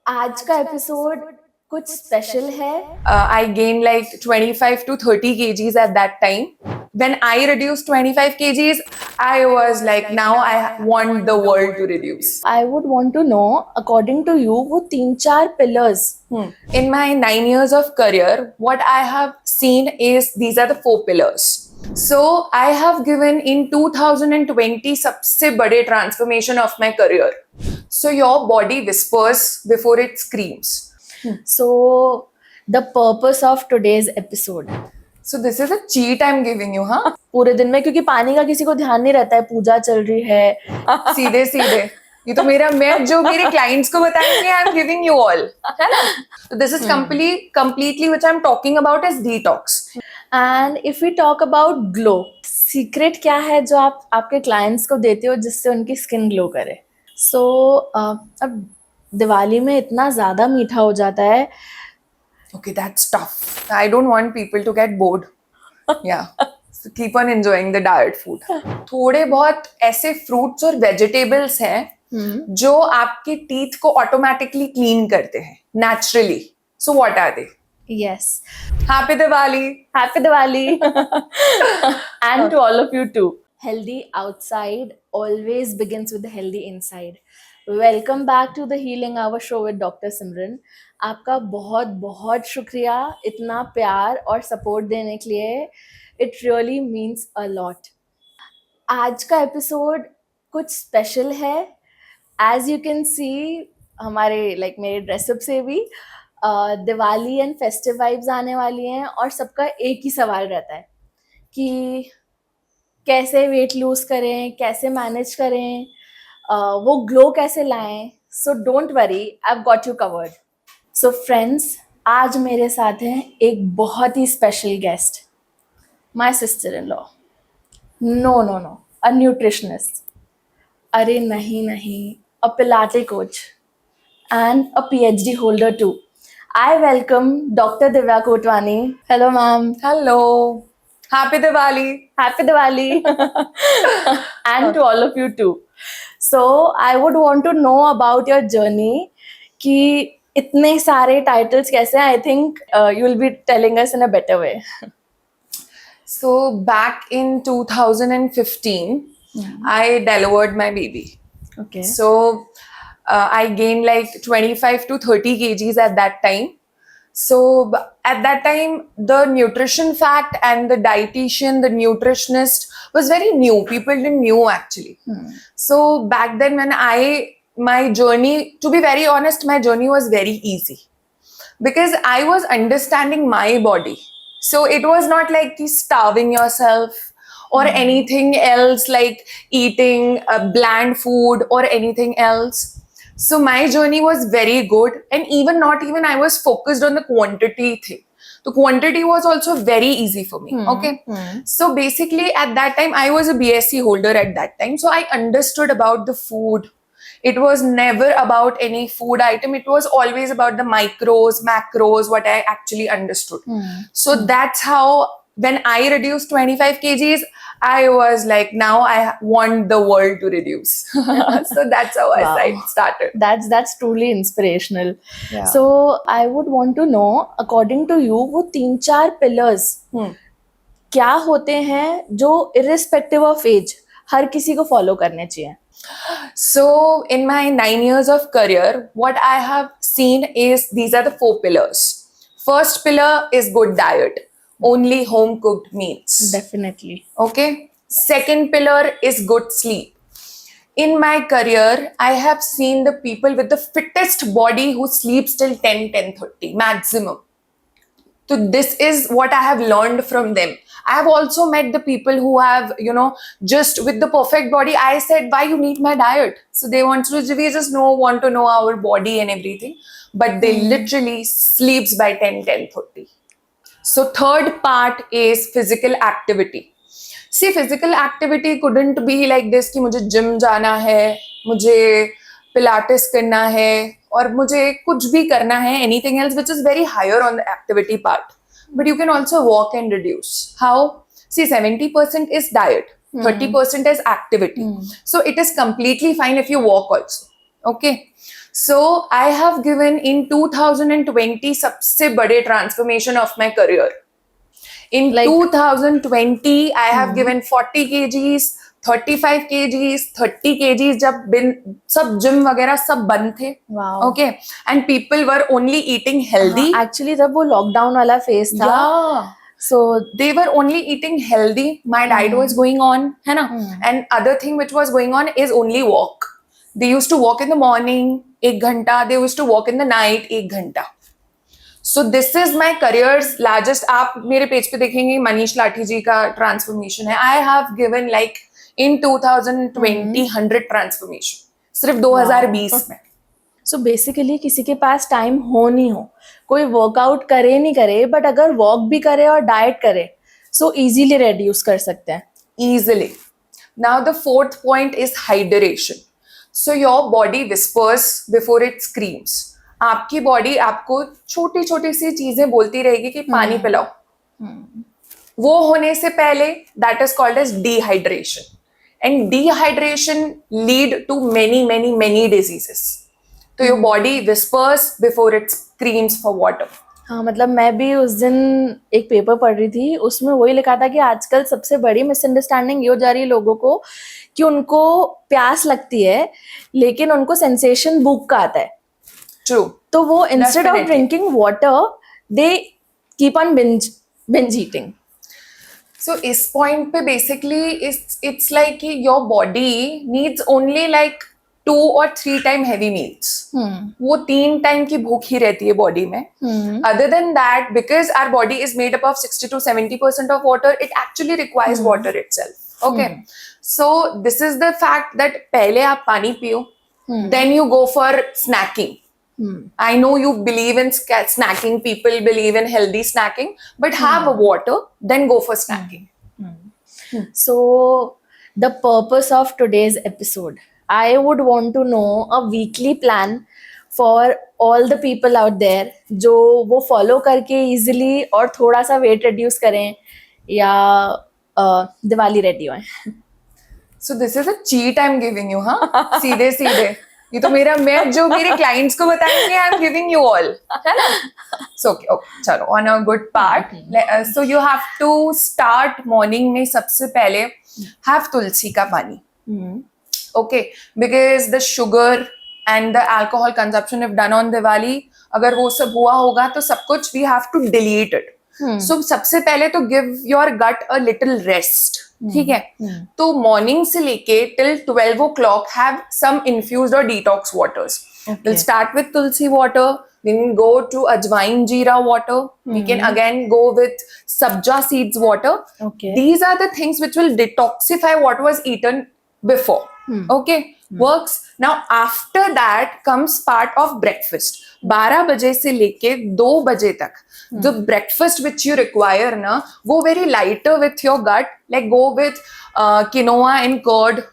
आज का एपिसोड कुछ स्पेशल है। I gained like 25 to 30 kgs at that time. When I reduced 25 kgs, I was like, now I want the world to reduce. I would want to know, according to you, वो 3-4 pillars. In my 9 years of career, what I have seen is these are the 4 pillars. So I have given in 2020 सबसे बड़े transformation of my career. So your body whispers before it screams. So the purpose of today's episode, So this is a cheat I'm giving you, huh? पूरे दिन में, क्योंकि पानी का किसी को ध्यान नहीं रहता है, पूजा चल रही है। सीधे सीधे ये तो मैं जो मेरे क्लाइंट्स को बताएंगे, I am giving you all, है ना? तो this is completely which I'm talking about is detox. And if we talk about glow, secret क्या है जो आप आपके क्लाइंट्स को देते हो जिससे उनकी स्किन ग्लो करे? सो अब दिवाली में इतना ज़्यादा मीठा हो जाता है। Okay, that's tough. I don't want people to get bored. Yeah. So keep on enjoying the diet food. थोड़े बहुत ऐसे fruits और vegetables हैं जो आपके teeth को automatically clean करते हैं naturally. So what are they? Yes. Happy Diwali. Happy Diwali. And to all of you too. Healthy outside always begins with the healthy inside. Welcome back to the Healing Hour show with Dr. Simran. आपका बहुत बहुत शुक्रिया इतना प्यार और support देने के लिए. It really means a lot. आज का एपिसोड कुछ स्पेशल है. एज यू कैन सी हमारे मेरे ड्रेसअप से भी दिवाली एंड फेस्टिव वाइब्स आने वाली हैं और सबका एक ही सवाल रहता है कि कैसे वेट लूज करें, कैसे मैनेज करें, वो ग्लो कैसे लाएं. So don't worry, I have got you covered. So friends, आज मेरे साथ हैं एक बहुत ही special guest, my sister in law. No, a nutritionist. अरे नहीं, a pilates coach and a PhD holder too. I welcome Dr. Divya Kotwani. Hello, ma'am. Hello. Happy Diwali. Happy Diwali. And to all of you too. So, I would want to know about your journey. कि इतने सारे titles कैसे? I think you will be telling us in a better way. So back in 2015, I delivered my baby. Okay. So I gained like 25 to 30 kgs at that time. So at that time, the nutrition fact and the dietitian, the nutritionist was very new. People didn't knew actually. So back then when my journey, to be very honest, my journey was very easy because I was understanding my body. So it was not like starving yourself or anything else, like eating bland food or anything else. So my journey was very good, and I was focused on the quantity thing. The quantity was also very easy for me. Okay. So basically at that time I was a BSc holder at that time. So I understood about the food. It was never about any food item. It was always about the micros, macros, what I actually understood. So that's how when I reduced 25 kgs, I was like, now I want the world to reduce. So that's how Wow. I started. That's truly inspirational. Yeah. So I would want to know, according to you, वो 3-4 pillars क्या होते हैं जो irrespective of age हर किसी को follow करने चाहिए? So in my 9 years of career, what I have seen is these are the 4 pillars. First pillar is good diet. Only home cooked meals. Definitely. Okay. Second pillar is good sleep. In my career, I have seen the people with the fittest body who sleeps till 10:30 maximum. So this is what I have learned from them. I have also met the people who have, just with the perfect body. I said, why you need my diet? So they want to know our body and everything. But they literally sleeps by 10:30. So third part is physical activity. See, physical activity couldn't be like this कि मुझे gym जाना है, मुझे pilates करना है, और मुझे कुछ भी करना है, anything else which is very higher on the activity part. But you can also walk and reduce. How? See, 70% is diet, 30% is activity. So it is completely fine if you walk also. Okay. So I have given in 2020 सबसे बड़े transformation of my career. In Like- 2020 I have given 40 kgs, 35 kgs, 30 kgs जब सब gym वगैरह सब बंद थे. Wow. Okay, and people were only eating healthy. Actually जब वो लॉकडाउन वाला फेज था, Yeah. so They were only eating healthy. My diet was going on, है ना? And other thing which was going on is only walk. They used to walk in the morning, 1 घंटा. They used to walk in the night, 1 घंटा. So this is my career's largest. आप मेरे page पे देखेंगे मनीष लाठी जी का transformation है. I have given like in 2020 100 transformation सिर्फ 2020 में. सो बेसिकली किसी के पास टाइम हो नहीं हो, कोई वर्कआउट करे नहीं करे, बट अगर वॉक भी करे और डाइट करे सो इजीली रेड्यूस कर सकते हैं. Easily. Now the fourth point is hydration. So your body whispers before it screams. आपकी बॉडी आपको छोटी छोटी सी चीजें बोलती रहेगी कि पानी पिलाओ. वो होने से पहले that is called as dehydration. And dehydration lead to many diseases. So your body whispers before it screams for water. हाँ, मतलब मैं भी उस दिन एक पेपर पढ़ रही थी, उसमें वही लिखा था कि आजकल सबसे बड़ी मिसअंडरस्टैंडिंग ये हो जा रही है लोगों को कि उनको प्यास लगती है लेकिन उनको सेंसेशन भूख का आता है. True. तो वो instead of Definitely. Drinking water they keep on binge eating. So इस point पे basically it's like कि your body needs only like 2 or 3 time heavy meals. वो 3 time की भूख ही रहती है body में. Other than that, because our body is made up of 60 to 70% of water, it actually requires water itself. Okay. So this is the fact that पहले आप पानी पियो, then you go for snacking. I know you believe in snacking, people believe in healthy snacking, but have a water, then go for snacking. So the purpose of today's episode, I would want to know a weekly plan for all the people out there जो वो follow करके easily और थोड़ा सा weight reduce करें या Diwali ready हों. So this is a cheat I'm giving you, हाँ? सीधे ये तो मैं जो मेरे clients को बताएंगे I'm giving you all, है ना? So okay, चलो on a good part. So you have to start morning में सबसे पहले have तुलसी का पानी. Okay, because the sugar and the alcohol consumption if done on Diwali, अगर वो सब हुआ होगा तो सब कुछ we have to delete it. So सबसे पहले तो give your gut a little rest. ठीक है. तो morning से लेके till 12 o'clock have some infused or detox waters. We'll start with tulsi water, then go to ajwain jeera water. We can again go with sabja seeds water. Okay. These are the things which will detoxify what was eaten before. Okay, works. Now after that comes part of breakfast. 12 बजे से लेके 2 बजे तक the breakfast which you require ना वो very lighter with your gut, like go with quinoa and curd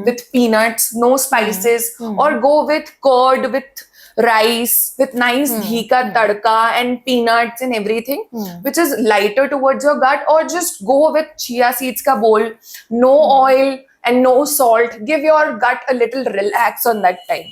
with peanuts, no spices, or go with curd with rice with nice ghee ka tadka and peanuts and everything which is lighter towards your gut, or just go with chia seeds ka bowl, no oil and no salt. Give your gut a little relax on that time.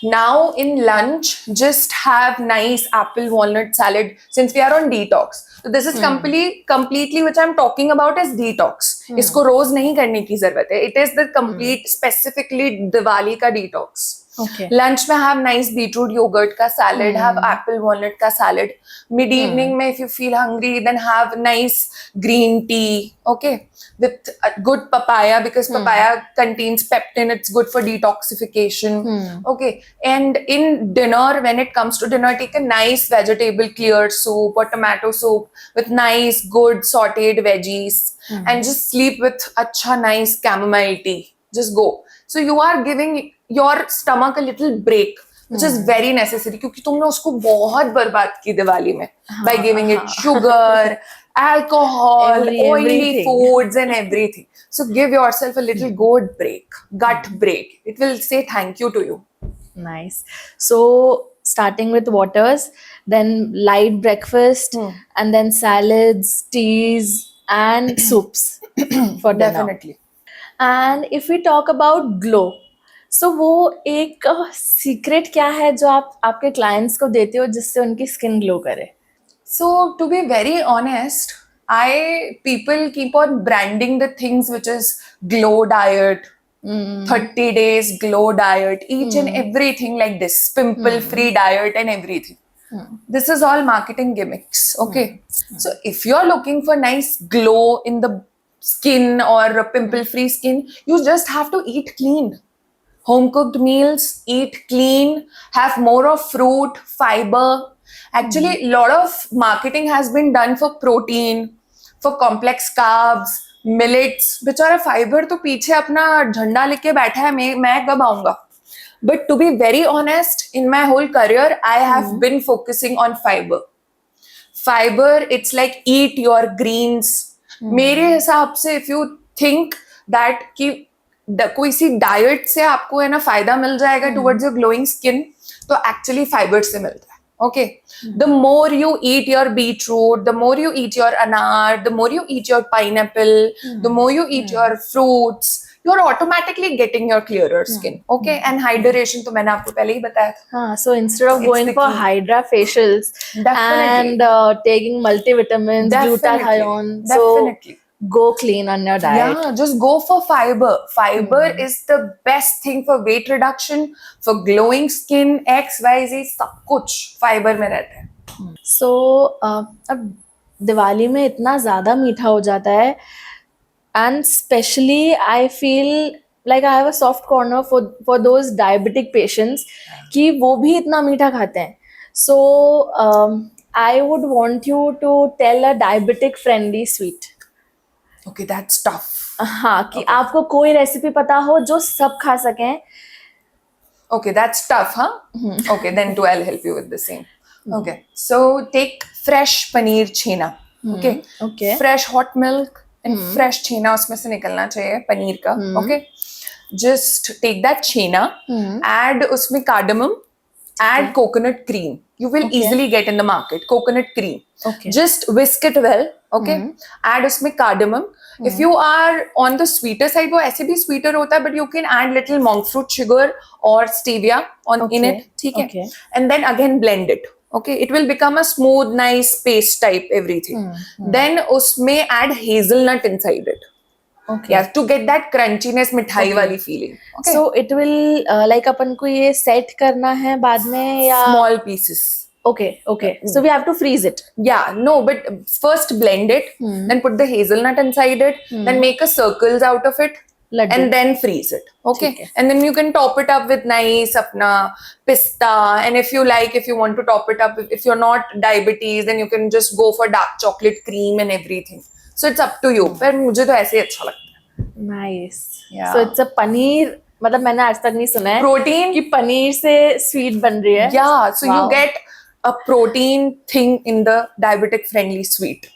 Now in lunch, just have nice apple walnut salad since we are on detox. So this is completely which I'm talking about is detox. इसको रोज नहीं करने की जरूरत है. It is the complete specifically Diwali का detox. Okay. Lunch में have nice beetroot yogurt का salad, have apple walnut का salad. Mid evening में if you feel hungry, then have nice green tea, okay, with a good papaya because papaya contains peptin. It's good for detoxification. Okay, and in dinner, when it comes to dinner, take a nice vegetable clear soup or tomato soup with nice good sautéed veggies and just sleep with acha nice chamomile tea. Just go. So you are giving your stomach a little break, which is very necessary क्योंकि तुमने उसको बहुत बर्बाद की दिवाली में by giving it sugar, alcohol, oily everything. foods and everything. So give yourself a little good break, gut break. It will say thank you to you. Nice. So starting with waters, then light breakfast, and then salads, teas, and soups for dinner. Definitely. And if we talk about glow, सो वो एक secret क्या है जो आप आपके clients को देते हो जिससे उनकी स्किन ग्लो करे? So to be very honest, people keep on branding the things which is glow diet, 30 days glow diet, each and everything like this, pimple free diet and everything. This is all marketing gimmicks. Okay. So if you're looking for nice glow in the skin or a pimple free skin, you just have to eat clean. Home cooked meals, eat clean, have more of fruit, fiber. Actually, a lot of marketing has been done for protein, for complex carbs, millets. बेचारा fibre तो पीछे अपना झंडा लेके बैठा है, मैं कब आऊंगा? But to be very honest, in my whole career, I have been focusing on fiber. Fiber, it's like eat your greens. मेरे हिसाब से if you think that कि कोई सी डाइट से आपको है ना फायदा मिल जाएगा टुवर्ड्स योर ग्लोइंग स्किन, तो एक्चुअली फाइबर से मिलता है. Okay, the more you eat your beetroot, the more you eat your anar, the more you eat your pineapple, the more you eat your fruits, you're automatically getting your clearer skin. Okay, and hydration तो मैंने आपको पहले ही बताया था. हाँ, so instead of It's going the for key. hydra facials Definitely. and taking multivitamins, glutathione, Definitely. so go clean on your diet. Yeah, just go for fiber. Fiber is the best thing for weight reduction, for glowing skin, X, Y, Z, सब कुछ fiber में रहता है. So अब दिवाली में इतना ज़्यादा मीठा हो जाता है, and especially I feel like I have a soft corner for those diabetic patients कि वो भी इतना मीठा खाते हैं. So I would want you to tell a diabetic friendly sweet. Okay, that's tough. हाँ, कि आपको कोई रेसिपी पता हो जो सब खा सकें. Okay, that's tough, huh? Okay, then too, I'll help you with the same. Okay, so take fresh paneer chhena. Okay, Okay. fresh hot milk and fresh chhena उसमें से निकलना चाहिए पनीर का. Okay, just take that chhena, add उसमें cardamom, add coconut cream. You will easily get in the market coconut cream. Okay. Just whisk it well. Okay, add उसमें cardamom. If you are on the sweeter side, वो ऐसे भी sweeter होता है, but you can add little monk fruit sugar or stevia in it. ठीक है? Okay. And then again blend it. Okay, it will become a smooth, nice paste type everything. Then उसमें add hazelnut inside it. Okay. Yeah, to get that crunchiness, मिठाई वाली feeling. Okay. So it will like अपन को ये set करना है बाद में या Small pieces. Okay. So we have to freeze it. Yeah, no, but first blend it, then put the hazelnut inside it, then make a circles out of it, Laddu. and then freeze it. Okay, ठीक है. and then you can top it up with nice apna pista, and if you like, if you want to top it up, if you're not diabetes, then you can just go for dark chocolate cream and everything. So it's up to you. पर मुझे तो ऐसे ही अच्छा लगता है. Nice. Yeah. So it's a paneer. मतलब मैंने आज तक नहीं सुना है Protein. कि पनीर से स्वीट बन रही है. Yeah, so Wow. you get a protein thing in the diabetic friendly sweet.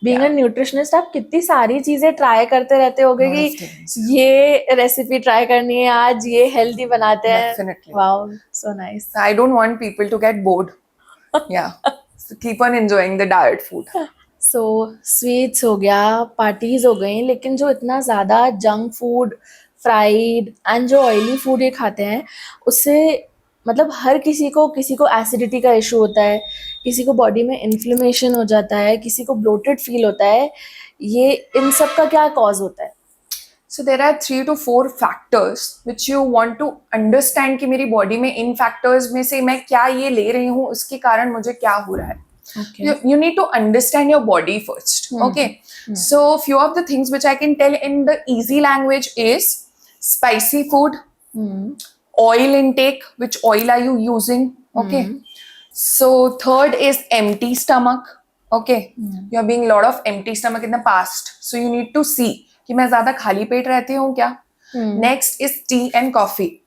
Being a nutritionist, आप कितनी सारी चीजें ट्राई करते रहते होगे Lot of कि things. ये रेसिपी ट्राई करनी है आज, ये हेल्दी बनाते हैं. Definitely. Wow, so nice. I don't want people to get bored. Yeah. So keep on enjoying the diet food. So sweets हो गया, पार्टीज हो गई, लेकिन जो इतना ज़्यादा जंक फूड, फ्राइड एंड जो ऑयली फूड ये खाते हैं, उससे मतलब हर किसी को एसिडिटी का इशू होता है, किसी को बॉडी में इन्फ्लेमेशन हो जाता है, किसी को ब्लोटेड फील होता है. ये इन सब का क्या कॉज होता है? So there are 3 to 4 factors which you want to understand कि मेरी बॉडी में इन फैक्टर्स में से मैं क्या ये ले रही हूँ, उसके कारण मुझे क्या हो रहा है. You need to understand your body first. Okay. So few of the things which I can tell in the easy language is spicy food, oil intake, which oil are you using? Okay. So third is empty stomach. Okay. You are being a lot of empty stomach in the past. So you need to see कि मैं ज्यादा खाली पेट रहती हूँ क्या. Next is tea and coffee.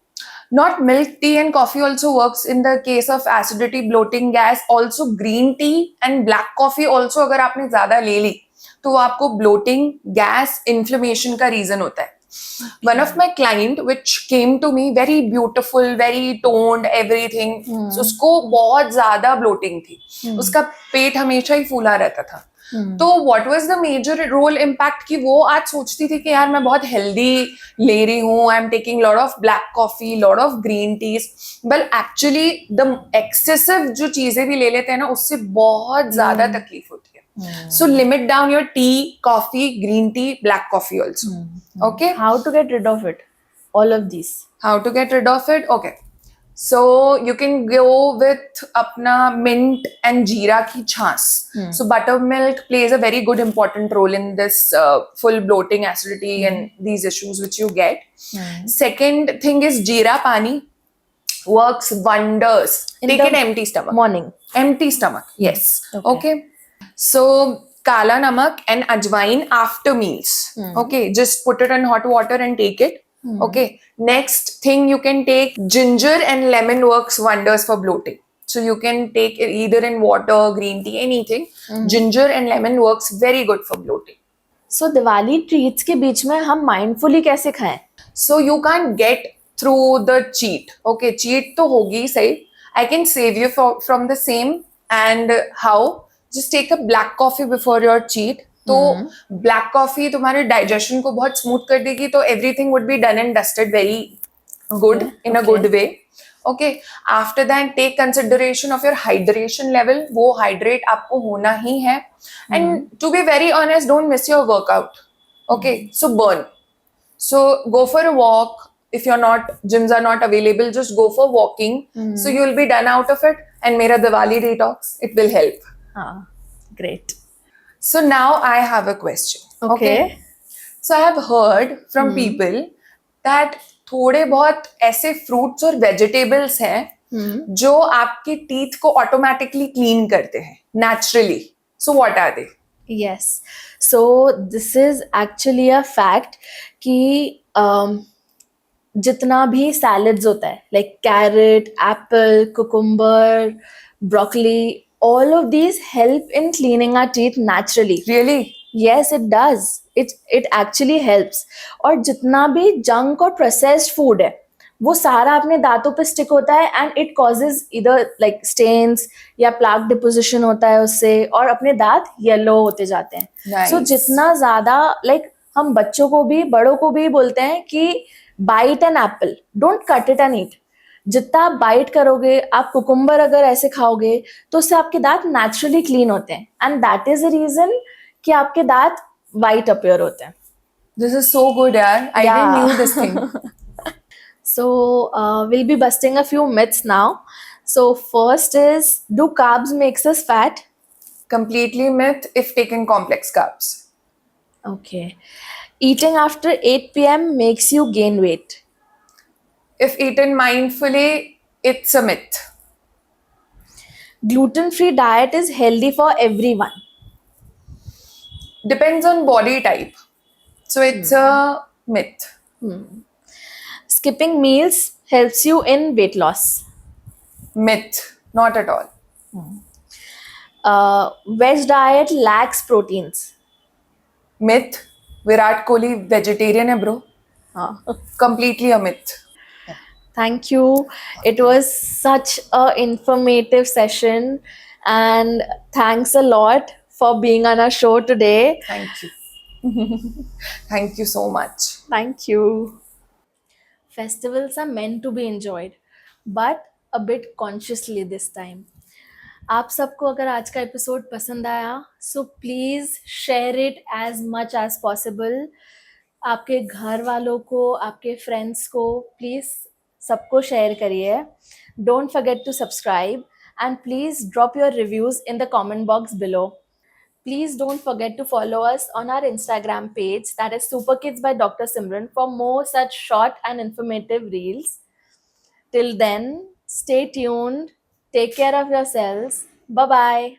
Not milk, tea and coffee also works in the case of acidity, bloating, gas. Also green tea and black coffee also अगर आपने ज्यादा ले ली तो वो आपको bloating, gas, inflammation का reason होता है. One of my client which came to me very beautiful, very toned, everything. So उसको बहुत ज्यादा bloating थी. उसका पेट हमेशा ही फूला रहता था. तो what was the major role impact कि वो आज सोचती थी कि यार मैं बहुत हेल्दी ले रही हूँ, I am taking lot of black coffee, lot of green teas, but actually the excessive जो चीजें भी ले लेते हैं ना, उससे बहुत ज्यादा तकलीफ होती है. So limit down your tea, coffee, green tea, black coffee also. Okay. How to get rid of it? All of these. How to get rid of it? Okay. So you can go with अपना mint and jeera की छाछ. So buttermilk plays a very good important role in this full bloating, acidity and these issues which you get. Second thing is jeera pani works wonders. In Take the an empty stomach. Morning. Empty stomach. Yes. Okay. So kala namak and ajwain after meals. Okay. Just put it in hot water and take it. Okay. Next thing you can take ginger and lemon works wonders for bloating. So you can take it either in water, green tea, anything. Ginger and lemon works very good for bloating. So Diwali treats के बीच में हम mindfully कैसे खाएं? So you can't get through the cheat. Okay, cheat तो होगी सही. I can save you from the same. And how? Just take a black coffee before your cheat. तो black coffee तुम्हारे डाइजेशन को बहुत स्मूथ कर देगी, तो everything would be done and dusted very good in a good way. Okay. After that take consideration of your hydration level. वो hydrate आपको होना ही है. And to be very honest, don't miss your workout. Okay. So burn. So go for a walk. If you're not, gyms are not available, just go for walking. So you'll be done out of it. And mera Diwali detox, it will help. Great. So now I have a question. Okay. So I have heard from people that थोड़े बहुत ऐसे fruits और vegetables हैं जो आपके teeth को automatically clean करते हैं naturally. So what are they? Yes. So this is actually a fact कि जितना भी salads होता है, like carrot, apple, cucumber, broccoli, all of these help in cleaning our teeth naturally. Really? Yes, it does. It actually helps. और जितना भी junk और processed food है, वो सारा अपने दांतों पे स्टिक होता है and it causes either like stains या plaque deposition होता है उससे, और अपने दांत yellow होते जाते हैं. Nice. So जितना ज़्यादा like हम बच्चों को भी बड़ों को भी बोलते हैं कि bite an apple, don't cut it and eat. जितना आप बाइट करोगे, आप कुकुम्बर अगर ऐसे खाओगे, तो उससे आपके दांत नेचुरली क्लीन होते हैं. And that is the reason कि आपके दांत वाइट अपीयर होते हैं. This is so good, yaar. I didn't knew this thing. So we'll be busting a few myths now. So first is, do carbs makes us fat? Completely myth if taking complex carbs. Okay. Eating after 8 p.m. makes you gain weight. If eaten mindfully, it's a myth. Gluten-free diet is healthy for everyone. Depends on body type. So it's a myth. Skipping meals helps you in weight loss. Myth. Not at all. Veg diet lacks proteins. Myth. Virat Kohli vegetarian hai, bro. Completely a myth. Thank you. It was such a informative session, and thanks a lot for being on our show today. Thank you. Thank you so much. Thank you. Festivals are meant to be enjoyed, but a bit consciously this time. आप सबको अगर आज का episode पसंद आया, so please share it as much as possible. आपके घर वालों को, आपके फ्रेंड्स को प्लीज़ सबको शेयर करिए. Don't forget to subscribe and please drop your reviews in the comment box below. Please don't forget to follow us on our Instagram page, that is Super Kids by Dr. Simran, for more such short and informative reels. Till then, stay tuned, take care of yourselves. Bye bye.